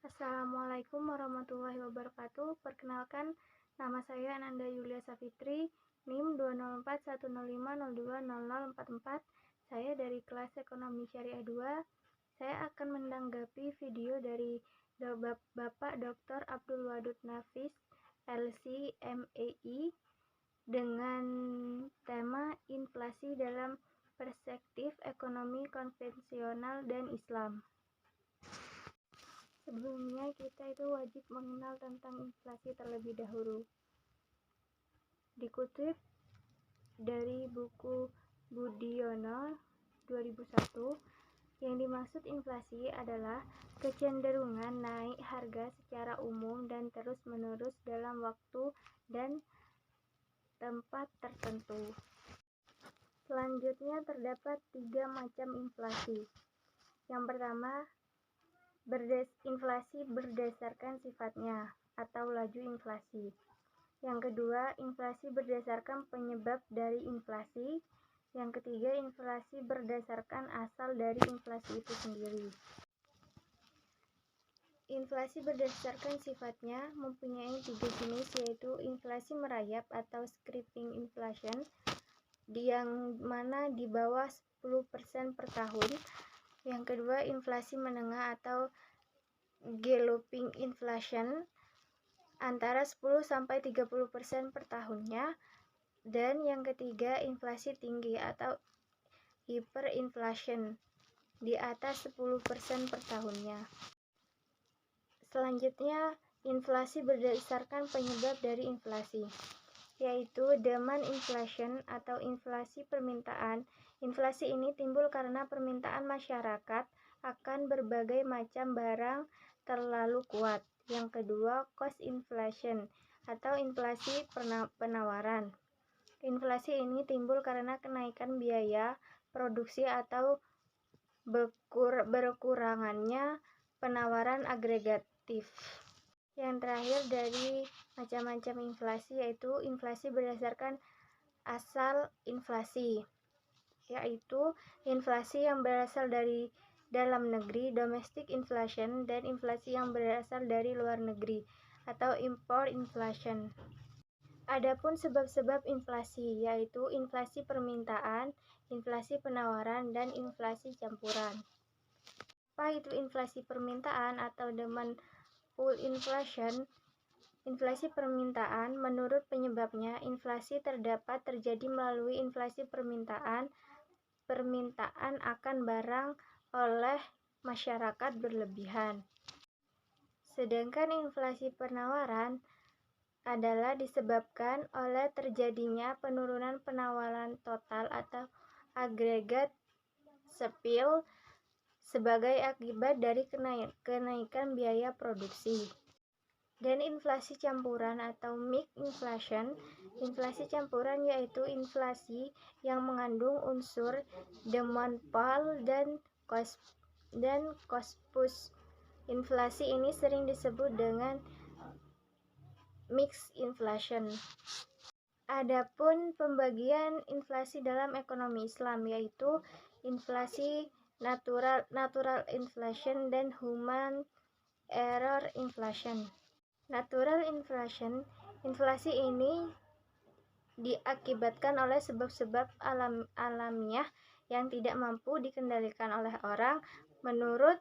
Assalamualaikum warahmatullahi wabarakatuh. Perkenalkan, nama saya Ananda Yulia Safitri, NIM 2041050200044. Saya dari kelas Ekonomi Syariah 2. Saya akan menanggapi video dari Bapak Dr. Abdul Wadud Nafis, LC MEI, dengan tema inflasi dalam perspektif ekonomi konvensional dan Islam. Sebelumnya kita itu wajib mengenal tentang inflasi terlebih dahulu. Dikutip dari buku Budiono 2001, yang dimaksud inflasi adalah kecenderungan naik harga secara umum dan terus-menerus dalam waktu dan tempat tertentu. Selanjutnya terdapat 3 macam inflasi. Yang pertama, inflasi berdasarkan sifatnya atau laju inflasi. Yang kedua, inflasi berdasarkan penyebab dari inflasi. Yang ketiga, inflasi berdasarkan asal dari inflasi itu sendiri. Inflasi berdasarkan sifatnya mempunyai 3 jenis, yaitu inflasi merayap atau creeping inflation, yang mana di bawah 10% per tahun. Yang kedua, inflasi menengah atau galloping inflation, antara 10-30% per tahunnya. Dan yang ketiga, inflasi tinggi atau hyperinflation, di atas 10% per tahunnya. Selanjutnya, inflasi berdasarkan penyebab dari inflasi, yaitu demand inflation atau inflasi permintaan. Inflasi ini timbul karena permintaan masyarakat akan berbagai macam barang terlalu kuat. Yang kedua, cost inflation atau inflasi penawaran. Inflasi ini timbul karena kenaikan biaya produksi atau berkurangannya penawaran agregatif. Yang terakhir dari macam-macam inflasi yaitu inflasi berdasarkan asal inflasi, yaitu inflasi yang berasal dari dalam negeri, domestic inflation, dan inflasi yang berasal dari luar negeri atau import inflation. Adapun sebab-sebab inflasi, yaitu inflasi permintaan, inflasi penawaran, dan inflasi campuran. Apa itu inflasi permintaan atau demand pull inflation? Inflasi permintaan, menurut penyebabnya, inflasi terjadi melalui inflasi permintaan akan barang oleh masyarakat berlebihan. Sedangkan inflasi penawaran adalah disebabkan oleh terjadinya penurunan penawaran total atau agregat supply sebagai akibat dari kenaikan biaya produksi. Dan inflasi campuran atau mix inflation, inflasi campuran yaitu inflasi yang mengandung unsur demand pull dan cost push. Inflasi ini sering disebut dengan mixed inflation. Adapun pembagian inflasi dalam ekonomi Islam, yaitu inflasi natural inflation dan human error inflation. Natural inflation, inflasi ini diakibatkan oleh sebab-sebab alamiah yang tidak mampu dikendalikan oleh orang. Menurut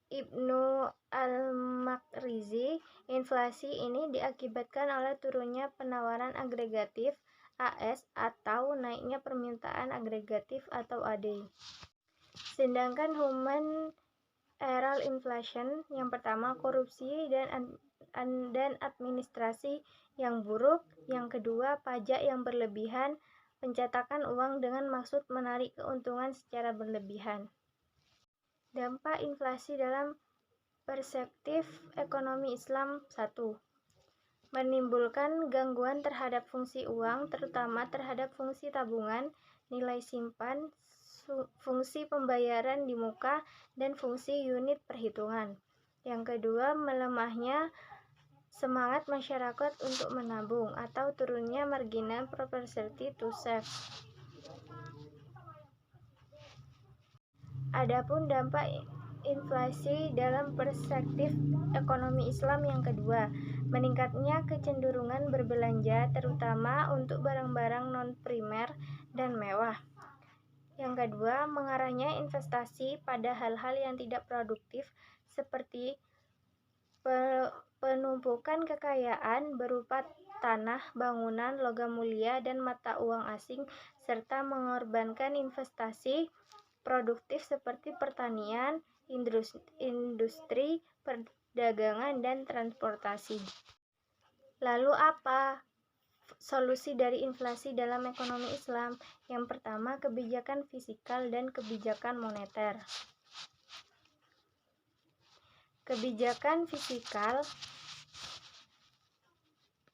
Ibnu al-Makrizi, inflasi ini diakibatkan oleh turunnya penawaran agregatif AS atau naiknya permintaan agregatif atau AD. Sedangkan human error inflation, yang pertama korupsi dan administrasi yang buruk, yang kedua pajak yang berlebihan, pencetakan uang dengan maksud menarik keuntungan secara berlebihan. Dampak inflasi dalam perspektif ekonomi Islam. 1. Menimbulkan gangguan terhadap fungsi uang, terutama terhadap fungsi tabungan, nilai simpan, fungsi pembayaran di muka, dan fungsi unit perhitungan. Yang kedua, melemahnya semangat masyarakat untuk menabung atau turunnya marginal propensity to save. Adapun dampak inflasi dalam perspektif ekonomi Islam yang kedua, meningkatnya kecenderungan berbelanja terutama untuk barang-barang non-primer dan mewah. Yang kedua, mengarahnya investasi pada hal-hal yang tidak produktif seperti penumpukan kekayaan berupa tanah, bangunan, logam mulia, dan mata uang asing, serta mengorbankan investasi produktif seperti pertanian, industri, perdagangan, dan transportasi. Lalu apa solusi dari inflasi dalam ekonomi Islam? Yang pertama, kebijakan fiskal dan kebijakan moneter. Kebijakan fiskal,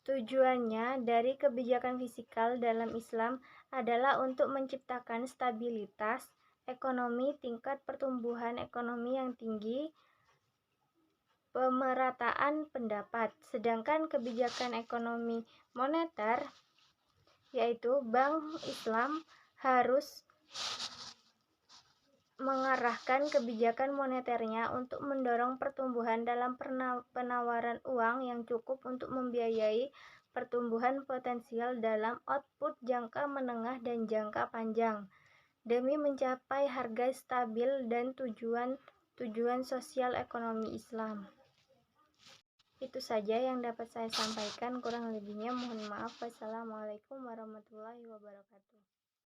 tujuannya dari kebijakan fiskal dalam Islam adalah untuk menciptakan stabilitas ekonomi, tingkat pertumbuhan ekonomi yang tinggi, pemerataan pendapat. Sedangkan kebijakan ekonomi moneter, yaitu Bank Islam harus mengarahkan kebijakan moneternya untuk mendorong pertumbuhan dalam penawaran uang yang cukup untuk membiayai pertumbuhan potensial dalam output jangka menengah dan jangka panjang, demi mencapai harga stabil dan tujuan sosial ekonomi Islam. Itu saja yang dapat saya sampaikan, kurang lebihnya mohon maaf. Wassalamualaikum warahmatullahi wabarakatuh.